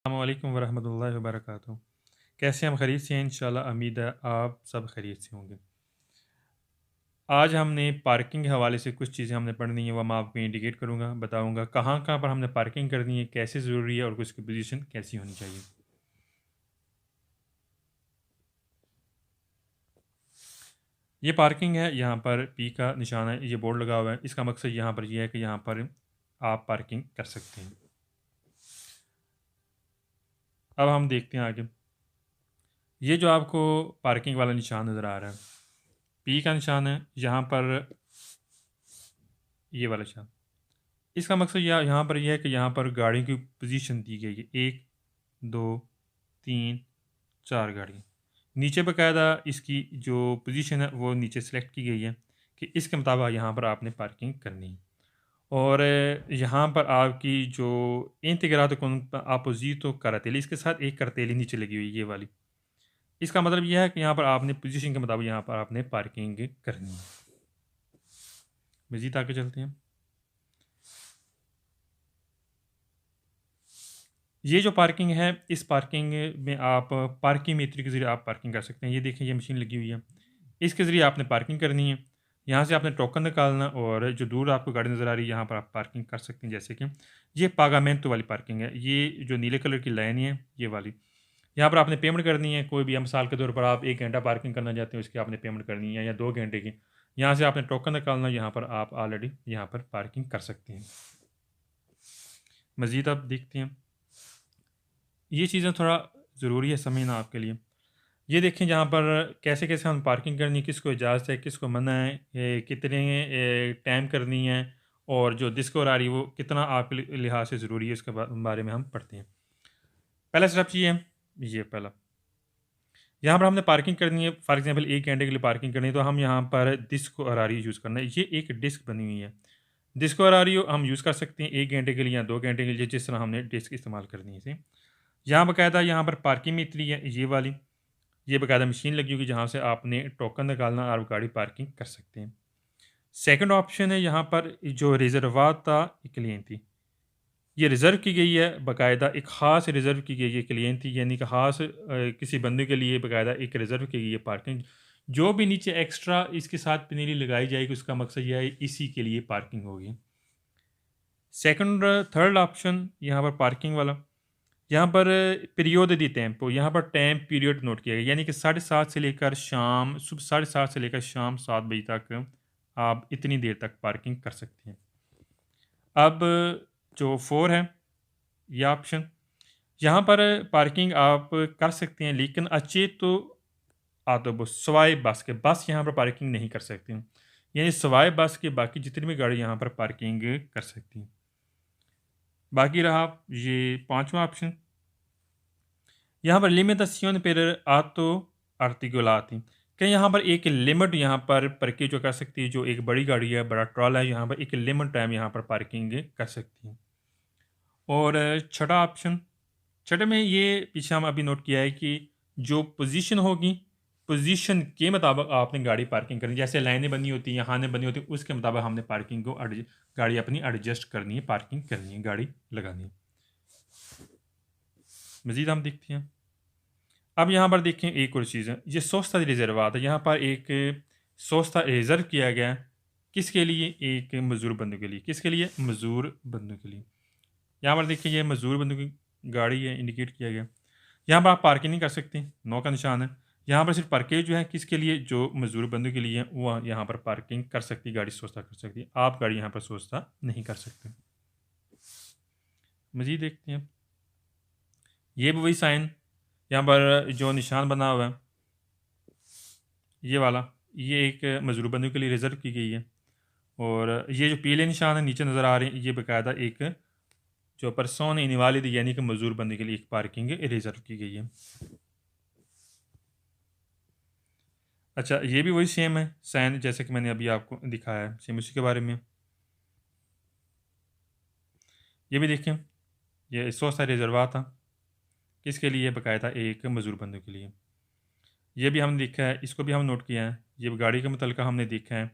अस्सलामुअलैकुम वरहमतुल्लाहि वबरकातुहू। कैसे हम खैरियत से हैं? इंशाल्लाह उम्मीद है आप सब खैरियत से होंगे। आज हमने पार्किंग के हवाले से कुछ चीज़ें हमने पढ़नी है, वो मैं आपको इंडिकेट करूँगा, बताऊँगा कहाँ-कहाँ पर हमने पार्किंग करनी है, कैसे ज़रूरी है और उसकी पोजीशन कैसी होनी चाहिए। ये पार्किंग है, यहाँ पर पी का निशान है, ये बोर्ड लगा हुआ है। इसका मकसद यहाँ पर ये है कि यहाँ पर आप पार्किंग कर सकते हैं। अब हम देखते हैं आगे। ये जो आपको पार्किंग वाला निशान नज़र आ रहा है, पी का निशान है, यहाँ पर ये वाला निशान। इसका मकसद यहाँ पर यह है कि यहाँ पर गाड़ियों की पोजीशन दी गई है, 1, 2, 3, 4 गाड़ियाँ। नीचे बाकायदा इसकी जो पोजीशन है वो नीचे सेलेक्ट की गई है कि इसके मुताबिक यहाँ पर आपने पार्किंग करनी है। और यहाँ पर आपकी जो इंतगरात कौन अपोजितो करतेली, इसके साथ एक करतेली नीचे लगी हुई है, ये वाली। इसका मतलब यह है कि यहाँ पर आपने पोजीशन के मुताबिक यहाँ पर आपने पार्किंग करनी है। मज़ीद आगे चलते हैं। ये जो पार्किंग है, इस पार्किंग में आप पार्किंग मीटर के ज़रिए आप पार्किंग कर सकते हैं। ये देखिए, ये मशीन लगी हुई है, इसके ज़रिए आपने पार्किंग करनी है। यहाँ से आपने टोकन निकालना और जो दूर आपको गाड़ी नज़र आ रही है, यहाँ पर आप पार्किंग कर सकते हैं। जैसे कि ये पागामेंटो वाली पार्किंग है, ये जो नीले कलर की लाइन है, ये वाली। यहाँ पर आपने पेमेंट करनी है, कोई भी मिसाल के तौर पर आप 1 घंटा पार्किंग करना चाहते हैं, उसकी आपने पेमेंट करनी है, या 2 घंटे की। यहाँ से आपने टोकन निकालना, यहाँ पर आप ऑलरेडी यहाँ पर पार्किंग कर सकते हैं। मज़ीद आप देखते हैं, ये चीज़ें थोड़ा ज़रूरी है समझना आपके लिए। ये देखें जहाँ पर कैसे-कैसे हम पार्किंग करनी है, किसको इजाज़त है, किसको मना है, कितने टाइम करनी है, और जो डिस्को आ रही है वो कितना आपके लिहाज से ज़रूरी है, इसके बारे में हम पढ़ते हैं। पहला स्टेप ये है, ये पहला। यहाँ पर हमने पार्किंग करनी है, फॉर एग्ज़ाम्पल 1 घंटे के लिए पार्किंग करनी है, तो हम यहाँ पर डिस्को अरारी यूज़ करना है। ये एक डिस्क बनी हुई है। डिस्को अरारी हम यूज़ कर सकते हैं 1 घंटे के लिए या 2 घंटे के लिए, जिस तरह हमने डिस्क इस्तेमाल करनी है इसे। यहाँ बाकायदा यहाँ पर पार्किंग मीटर है, ये वाली। ये बाकायदा मशीन लगी होगी जहाँ से आपने टोकन निकालना और गाड़ी पार्किंग कर सकते हैं। सेकंड ऑप्शन है यहाँ पर जो रिज़र्वाता क्लिएंटी, ये रिज़र्व की गई है, बाकायदा एक ख़ास रिज़र्व की गई है क्लिएंटी, यानी कि ख़ास किसी बंदे के लिए बाकायदा एक रिज़र्व की गई है पार्किंग। जो भी नीचे एक्स्ट्रा इसके साथ पेनल्टी लगाई जाएगी, उसका मकसद यह है इसी के लिए पार्किंग होगी। सेकंड थर्ड ऑप्शन यहाँ पर पार्किंग वाला, यहाँ पर पीरियड दी टेम्पो, यहाँ पर टाइम पीरियड नोट किया गया, यानी कि 7:30 से लेकर शाम सुबह 7:30 से लेकर शाम 7 बजे तक आप इतनी देर तक पार्किंग कर सकते हैं। अब जो 4 है ये ऑप्शन, यहाँ पर पार्किंग आप कर सकते हैं, लेकिन अच्छे तो ऑटोबस सवाए बस के, बस यहाँ पर पार्किंग नहीं कर सकते हैं, यानी सवाए बस के बाकी जितनी भी गाड़ी यहाँ पर पार्किंग कर सकती हैं। बाकी रहा ये पाँचवा ऑप्शन, यहाँ पर limitazione per atto articolati, कि यहाँ पर एक लिमिट यहाँ पर पार्किंग जो कर सकती है, जो एक बड़ी गाड़ी है, बड़ा ट्रॉला है, यहाँ पर एक लिमिट टाइम यहाँ पर पार्किंग कर सकती है। और छठा ऑप्शन, छठे में ये पीछे हम अभी नोट किया है कि जो पोजीशन होगी, पोजीशन के मुताबिक आपने गाड़ी पार्किंग करनी है। जैसे लाइनें बनी होती हैं, यहाँ बनी होती है, उसके मुताबिक हमने पार्किंग को गाड़ी अपनी एडजस्ट करनी है, पार्किंग करनी है, गाड़ी लगानी है। मज़ीद हम देखते हैं। अब यहाँ पर देखें एक और चीज़ है, ये सोस्ता रिजर्वात है, यहाँ पर एक सोस्ता रिज़र्व किया गया है, किसके लिए? एक मज़दूर बंदों के लिए। किसके लिए? मज़दूर बंदों के लिए। यहाँ पर देखिए, ये मज़दूर बंदों की गाड़ी है, इंडिकेट किया गया। यहाँ पर आप पार्किंग नहीं कर सकते, नो का निशान है। यहाँ पर सिर्फ पार्किंग जो है किसके लिए? जो मज़दूर बंदों के लिए है, वो यहाँ पर पार्किंग कर सकती, गाड़ी सोस्ता कर सकती है। आप गाड़ी यहाँ पर सोस्ता नहीं कर सकते। मज़ीद देखते हैं, ये भी वही साइन, यहाँ पर जो निशान बना हुआ है, ये वाला, ये एक मज़दूर बंदों के लिए रिज़र्व की गई है। और ये जो पीले निशान है नीचे नज़र आ रहे हैं, ये बाकायदा एक जो परसोने इनवालिद, यानी कि मज़दूर बंदे के लिए एक पार्किंग रिज़र्व की गई है। अच्छा, ये भी वही सेम है साइन, जैसे कि मैंने अभी आपको दिखाया है, सेम उसी के बारे में। ये भी देखें, ये सौ सा रिजर्वा था, किसके लिए? बाकायदा एक मज़दूर बंदों के लिए। ये भी हमने देखा है, इसको भी हम नोट किया है, ये गाड़ी के मुतल्लिक़ हमने देखा है